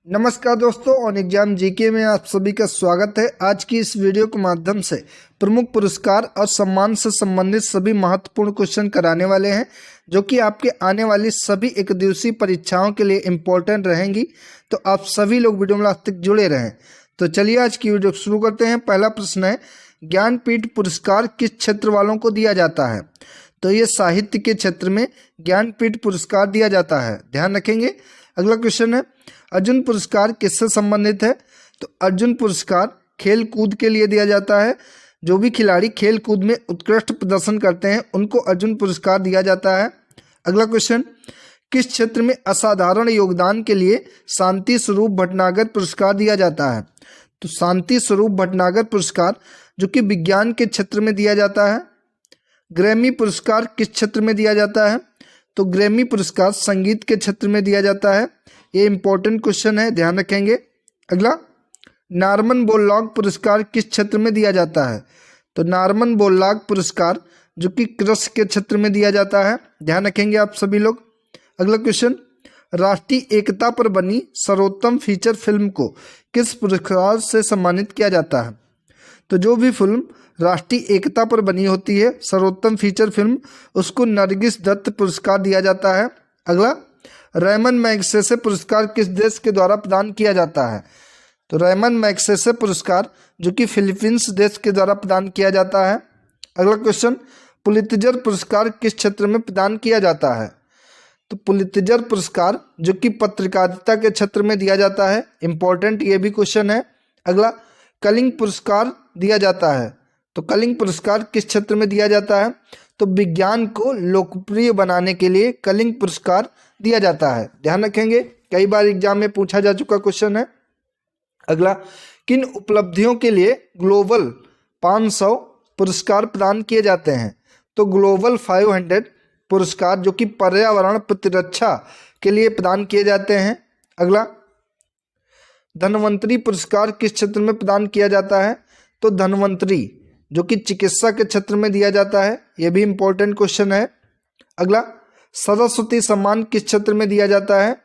नमस्कार दोस्तों, on exam GK में आप सभी का स्वागत है। आज की इस वीडियो के माध्यम से प्रमुख पुरस्कार और सम्मान से संबंधित सभी महत्वपूर्ण क्वेश्चन कराने वाले हैं, जो कि आपके आने वाली सभी एक दिवसीय परीक्षाओं के लिए इम्पोर्टेंट रहेंगी। तो आप सभी लोग वीडियो में लास्ट तक जुड़े रहें। तो चलिए आज की वीडियो शुरू करते हैं। पहला प्रश्न है, ज्ञानपीठ पुरस्कार किस क्षेत्र वालों को दिया जाता है? तो ये साहित्य के क्षेत्र में ज्ञानपीठ पुरस्कार दिया जाता है, ध्यान रखेंगे। अगला क्वेश्चन है, अर्जुन पुरस्कार किससे संबंधित है? तो अर्जुन पुरस्कार खेल कूद के लिए दिया जाता है। जो भी खिलाड़ी खेल कूद में उत्कृष्ट प्रदर्शन करते हैं उनको अर्जुन पुरस्कार दिया जाता है। अगला क्वेश्चन, किस क्षेत्र में असाधारण योगदान के लिए शांति स्वरूप भटनागर पुरस्कार दिया जाता है? तो शांति स्वरूप भटनागर पुरस्कार जो कि विज्ञान के क्षेत्र में दिया जाता है। ग्रैमी पुरस्कार किस क्षेत्र में दिया जाता है? तो ग्रैमी पुरस्कार संगीत के क्षेत्र में दिया जाता है। ये इंपॉर्टेंट क्वेश्चन है, ध्यान रखेंगे। अगला, नॉर्मन बोरलॉग पुरस्कार किस क्षेत्र में दिया जाता है? तो नॉर्मन बोरलॉग पुरस्कार जो कि कृषि के क्षेत्र में दिया जाता है, ध्यान रखेंगे आप सभी लोग। अगला क्वेश्चन, राष्ट्रीय एकता पर बनी सर्वोत्तम फीचर फिल्म को किस पुरस्कार से सम्मानित किया जाता है? तो जो भी फिल्म राष्ट्रीय एकता पर बनी होती है, सर्वोत्तम फीचर फिल्म, उसको नरगिस दत्त पुरस्कार दिया जाता है। अगला, रेमन मैग्सेसे पुरस्कार किस देश के द्वारा प्रदान किया जाता है? तो रेमन मैग्सेसे पुरस्कार जो कि फिलीपींस देश के द्वारा प्रदान किया जाता है। अगला क्वेश्चन, पुलित्जर पुरस्कार किस क्षेत्र में प्रदान किया जाता है? तो पुलित्जर पुरस्कार जो कि पत्रकारिता के क्षेत्र में दिया जाता है, इंपॉर्टेंट ये भी क्वेश्चन है। अगला, कलिंग पुरस्कार दिया जाता है। तो कलिंग पुरस्कार किस क्षेत्र में दिया जाता है? तो विज्ञान को लोकप्रिय बनाने के लिए कलिंग पुरस्कार दिया जाता है, ध्यान रखेंगे। कई बार एग्जाम में पूछा जा चुका क्वेश्चन है। अगला, किन उपलब्धियों के लिए ग्लोबल 500 पुरस्कार प्रदान किए जाते हैं? तो ग्लोबल 500 पुरस्कार जो कि पर्यावरण प्रतिरक्षा के लिए प्रदान किए जाते हैं। अगला, धन्वंतरी पुरस्कार किस क्षेत्र में प्रदान किया जाता है? तो धन्वंतरी जो कि चिकित्सा के क्षेत्र में दिया जाता है, यह भी इंपॉर्टेंट क्वेश्चन है। अगला, सरस्वती सम्मान किस क्षेत्र में दिया जाता है?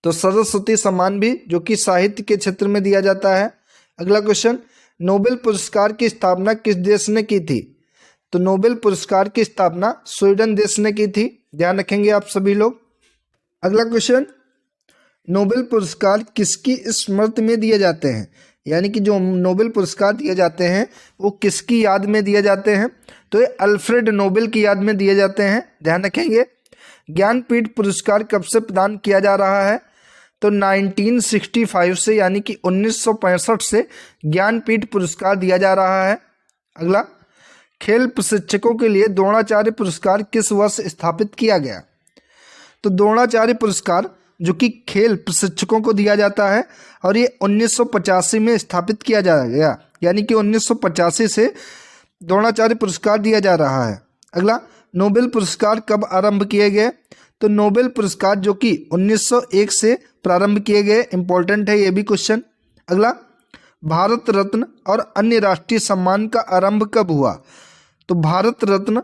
तो सरस्वती सम्मान भी जो कि साहित्य के क्षेत्र में दिया जाता है। अगला क्वेश्चन, नोबेल पुरस्कार की स्थापना किस देश ने की थी? तो नोबेल पुरस्कार की स्थापना स्वीडन देश ने की थी, ध्यान रखेंगे आप सभी लोग। अगला क्वेश्चन, नोबेल पुरस्कार किसकी स्मृति में दिए जाते हैं? यानी कि जो नोबेल पुरस्कार दिए जाते हैं वो किसकी याद में दिए जाते हैं? तो ये अल्फ्रेड नोबेल की याद में दिए जाते हैं, ध्यान रखेंगे। ज्ञानपीठ पुरस्कार कब से प्रदान किया जा रहा है? तो 1965 से, यानी कि 1965 से ज्ञानपीठ पुरस्कार दिया जा रहा है। अगला, खेल प्रशिक्षकों के लिए द्रोणाचार्य पुरस्कार किस वर्ष स्थापित किया गया? तो द्रोणाचार्य पुरस्कार जो कि खेल प्रशिक्षकों को दिया जाता है और ये 1985 में स्थापित किया गया, यानी कि 1985 से द्रोणाचार्य पुरस्कार दिया जा रहा है। अगला, नोबेल पुरस्कार कब आरंभ किए गए? तो नोबेल पुरस्कार जो कि 1901 से प्रारंभ किए गए, इंपॉर्टेंट है ये भी क्वेश्चन। अगला, भारत रत्न और अन्य राष्ट्रीय सम्मान का आरंभ कब हुआ? तो भारत रत्न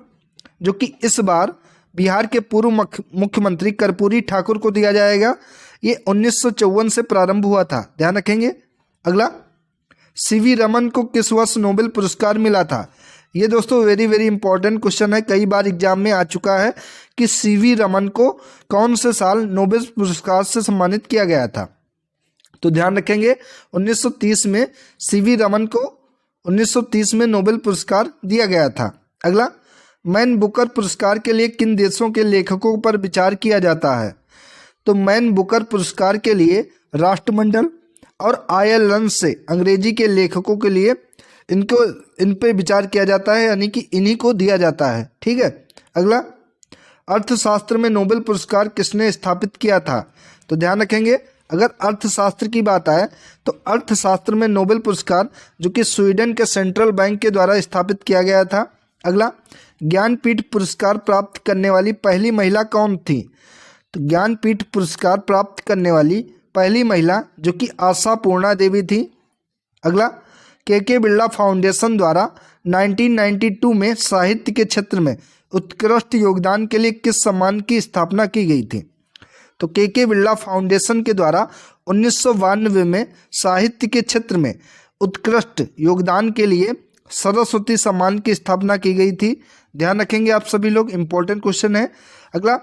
जो कि इस बार बिहार के पूर्व मुख्यमंत्री कर्पूरी ठाकुर को दिया जाएगा, ये 1954 से प्रारंभ हुआ था, ध्यान रखेंगे। अगला, सीवी रमन को किस वर्ष नोबेल पुरस्कार मिला था? ये दोस्तों वेरी वेरी इंपॉर्टेंट क्वेश्चन है, कई बार एग्जाम में आ चुका है कि सीवी रमन को कौन से साल नोबेल पुरस्कार से सम्मानित किया गया था? तो ध्यान रखेंगे 1930 में सीवी रमन को 1930 में नोबेल पुरस्कार दिया गया था। अगला, मैन बुकर पुरस्कार के लिए किन देशों के लेखकों पर विचार किया जाता है? तो मैन बुकर पुरस्कार के लिए राष्ट्रमंडल और आयरलैंड से अंग्रेजी के लेखकों के लिए इन पे विचार किया जाता है, यानी कि इन्हीं को दिया जाता है, ठीक है। अगला, अर्थशास्त्र में नोबेल पुरस्कार किसने स्थापित किया था? तो ध्यान रखेंगे, अगर अर्थशास्त्र की बात आए तो अर्थशास्त्र में नोबेल पुरस्कार जो कि स्वीडन के सेंट्रल बैंक के द्वारा स्थापित किया गया था। अगला, ज्ञानपीठ पुरस्कार प्राप्त करने वाली पहली महिला कौन थी? तो ज्ञानपीठ पुरस्कार प्राप्त करने वाली पहली महिला जो कि आशापूर्णा देवी थी। अगला, के बिरला फाउंडेशन द्वारा 1992 में साहित्य के क्षेत्र में उत्कृष्ट योगदान के लिए किस सम्मान की स्थापना की गई थी? तो के बिरला फाउंडेशन के द्वारा 1992 में साहित्य के क्षेत्र में उत्कृष्ट योगदान के लिए सरस्वती सम्मान की स्थापना की गई थी। ध्यान रखेंगे आप सभी लोग, इंपॉर्टेंट क्वेश्चन है। अगला,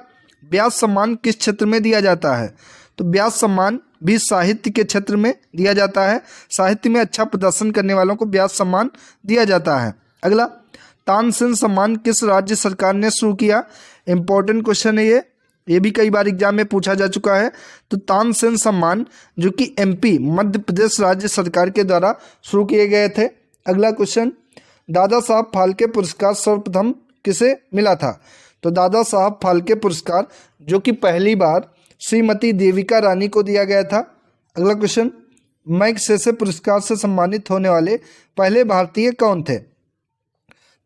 व्यास सम्मान किस क्षेत्र में दिया जाता है? तो व्यास सम्मान भी साहित्य के क्षेत्र में दिया जाता है। साहित्य में अच्छा प्रदर्शन करने वालों को व्यास सम्मान दिया जाता है। अगला, तानसेन सम्मान किस राज्य सरकार ने शुरू किया? इंपॉर्टेंट क्वेश्चन है ये भी कई बार एग्जाम में पूछा जा चुका है। तो तानसेन सम्मान जो कि एमपी मध्य प्रदेश राज्य सरकार के द्वारा शुरू किए गए थे। अगला क्वेश्चन, दादा साहब फाल्के पुरस्कार सर्वप्रथम किसे मिला था? तो दादा साहब फाल्के पुरस्कार जो कि पहली बार श्रीमती देविका रानी को दिया गया था। अगला क्वेश्चन, मैग्सेसे पुरस्कार से सम्मानित होने वाले पहले भारतीय कौन थे?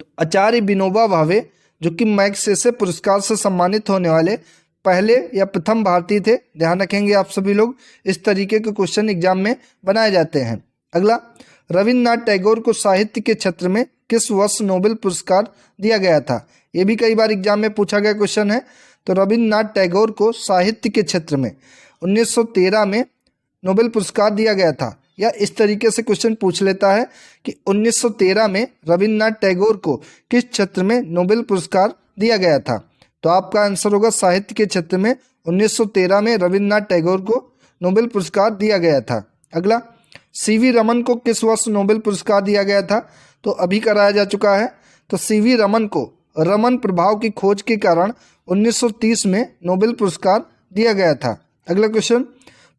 तो आचार्य विनोबा भावे जो कि मैग्सेसे पुरस्कार से सम्मानित होने वाले पहले या प्रथम भारतीय थे। ध्यान रखेंगे आप सभी लोग, इस तरीके के क्वेश्चन एग्जाम में बनाए जाते हैं। अगला, रविन्द्रनाथ टैगोर को साहित्य के क्षेत्र में किस वर्ष नोबेल पुरस्कार दिया गया था? ये भी कई बार एग्जाम में पूछा गया क्वेश्चन है। तो रविन्द्रनाथ टैगोर को साहित्य के क्षेत्र में 1913 में नोबेल पुरस्कार दिया गया था। या इस तरीके से क्वेश्चन पूछ लेता है कि 1913 में रविन्द्रनाथ टैगोर को किस क्षेत्र में नोबेल पुरस्कार दिया गया था? तो आपका आंसर होगा साहित्य के क्षेत्र में 1913 में रविन्द्रनाथ टैगोर को नोबेल पुरस्कार दिया गया था। अगला, सीवी रमन को किस वर्ष नोबेल पुरस्कार दिया गया था? तो अभी कराया जा चुका है। तो सीवी रमन को रमन प्रभाव की खोज के कारण 1930 में नोबेल पुरस्कार दिया गया था। अगला क्वेश्चन,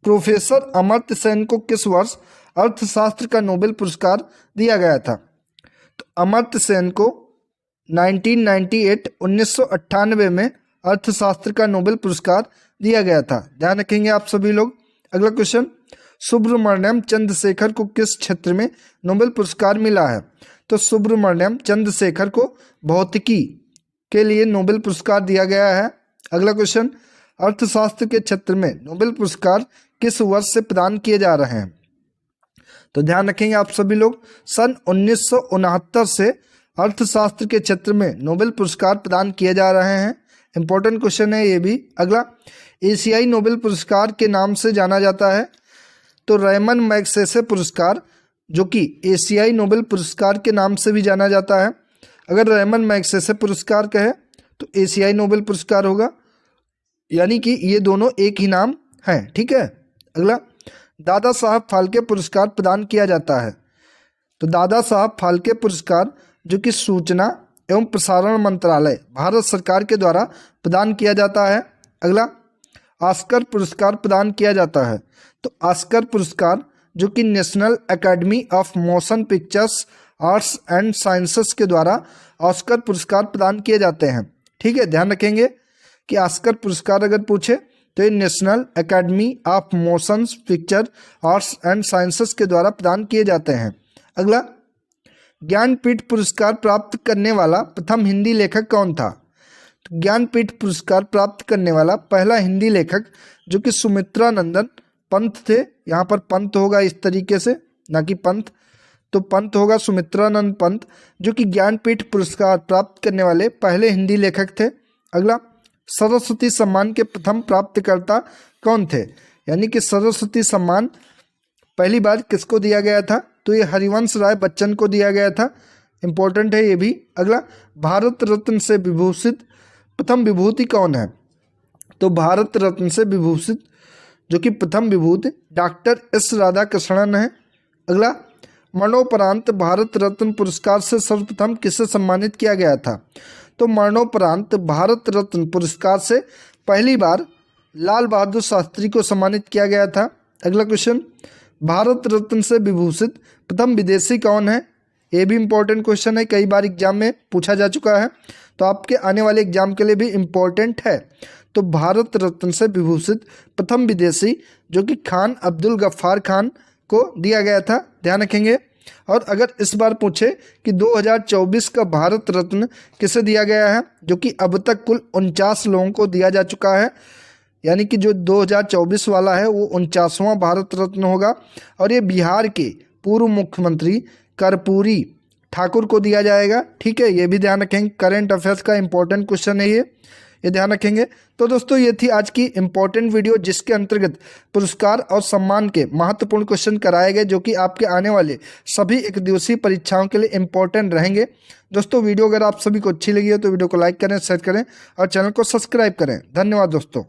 प्रोफेसर अमर्त्य सेन को किस वर्ष अर्थशास्त्र का नोबेल पुरस्कार दिया गया था? तो अमर्त्य सेन को 1998 में अर्थशास्त्र का नोबेल पुरस्कार दिया गया था। ध्यान रखेंगे आप सभी लोग। अगला क्वेश्चन, सुब्रमण्यम चंद्रशेखर को किस क्षेत्र में नोबेल पुरस्कार मिला है? तो सुब्रमण्यम चंद्रशेखर को भौतिकी के लिए नोबेल पुरस्कार दिया गया है। अगला क्वेश्चन, अर्थशास्त्र के क्षेत्र में नोबेल पुरस्कार किस वर्ष से प्रदान किए जा रहे हैं? तो ध्यान रखेंगे आप सभी लोग, सन 1969 से अर्थशास्त्र के क्षेत्र में नोबेल पुरस्कार प्रदान किए जा रहे हैं। इंपॉर्टेंट क्वेश्चन है ये भी। अगला, एशियाई नोबेल पुरस्कार के नाम से जाना जाता है। तो रेमन मैग्सेसे पुरस्कार जो कि एशियाई नोबेल पुरस्कार के नाम से भी जाना जाता है। अगर रेमन मैग्सेसे पुरस्कार कहे तो एशियाई नोबेल पुरस्कार होगा, यानी कि ये दोनों एक ही नाम है। ठीक है। अगला, दादा साहब फाल्के पुरस्कार प्रदान किया जाता है। तो दादा साहब फाल्के पुरस्कार जो कि सूचना एवं प्रसारण मंत्रालय भारत सरकार के द्वारा प्रदान किया जाता है। अगला, ऑस्कर पुरस्कार प्रदान किया जाता है। तो ऑस्कर पुरस्कार जो कि national academy of motion pictures arts and sciences के द्वारा ऑस्कर पुरस्कार प्रदान किए जाते हैं। ठीक है, ध्यान रखेंगे कि ऑस्कर पुरस्कार अगर पूछे तो ये national academy of motion picture arts and sciences के द्वारा प्रदान किए जाते हैं। अगला, ज्ञानपीठ पुरस्कार प्राप्त करने वाला प्रथम हिंदी लेखक कौन था? तो ज्ञानपीठ पुरस्कार प्राप्त करने वाला पहला हिंदी लेखक जो कि सुमित्रा नंदन पंत थे। यहाँ पर पंत होगा इस तरीके से, ना कि पंत। तो पंत होगा सुमित्रानंद पंत जो कि ज्ञानपीठ पुरस्कार प्राप्त करने वाले पहले हिंदी लेखक थे। अगला, सरस्वती सम्मान के प्रथम प्राप्तकर्ता कौन थे? यानी कि सरस्वती सम्मान पहली बार किसको दिया गया था? तो ये हरिवंश राय बच्चन को दिया गया था। इंपॉर्टेंट है ये भी। अगला, भारत रत्न से विभूषित प्रथम विभूति कौन है? तो भारत रत्न से विभूषित जो कि प्रथम विभूति डॉक्टर एस राधाकृष्णन है। अगला, मरणोपरांत भारत रत्न पुरस्कार से सर्वप्रथम किसे सम्मानित किया गया था? तो मरणोपरांत भारत रत्न पुरस्कार से पहली बार लाल बहादुर शास्त्री को सम्मानित किया गया था। अगला क्वेश्चन, भारत रत्न से विभूषित प्रथम विदेशी कौन है? ये भी इंपॉर्टेंट क्वेश्चन है, कई बार एग्जाम में पूछा जा चुका है, तो आपके आने वाले एग्जाम के लिए भी इम्पोर्टेंट है। तो भारत रत्न से विभूषित प्रथम विदेशी जो कि खान अब्दुल गफ्फार खान को दिया गया था। ध्यान रखेंगे। और अगर इस बार पूछे कि 2024 का भारत रत्न किसे दिया गया है, जो कि अब तक कुल 49 लोगों को दिया जा चुका है, यानी कि जो 2024 वाला है वो 49वां भारत रत्न होगा। और ये बिहार के पूर्व मुख्यमंत्री कर्पूरी ठाकुर को दिया जाएगा। ठीक है, ये भी ध्यान रखेंगे, करंट अफेयर्स का इंपॉर्टेंट क्वेश्चन है ये। ये ध्यान रखेंगे। तो दोस्तों ये थी आज की इम्पोर्टेंट वीडियो जिसके अंतर्गत पुरस्कार और सम्मान के महत्वपूर्ण क्वेश्चन कराए गए, जो कि आपके आने वाले सभी एक दिवसीय परीक्षाओं के लिए इम्पोर्टेंट रहेंगे। दोस्तों वीडियो अगर आप सभी को अच्छी लगी हो तो वीडियो को लाइक करें, शेयर करें और चैनल को सब्सक्राइब करें। धन्यवाद दोस्तों।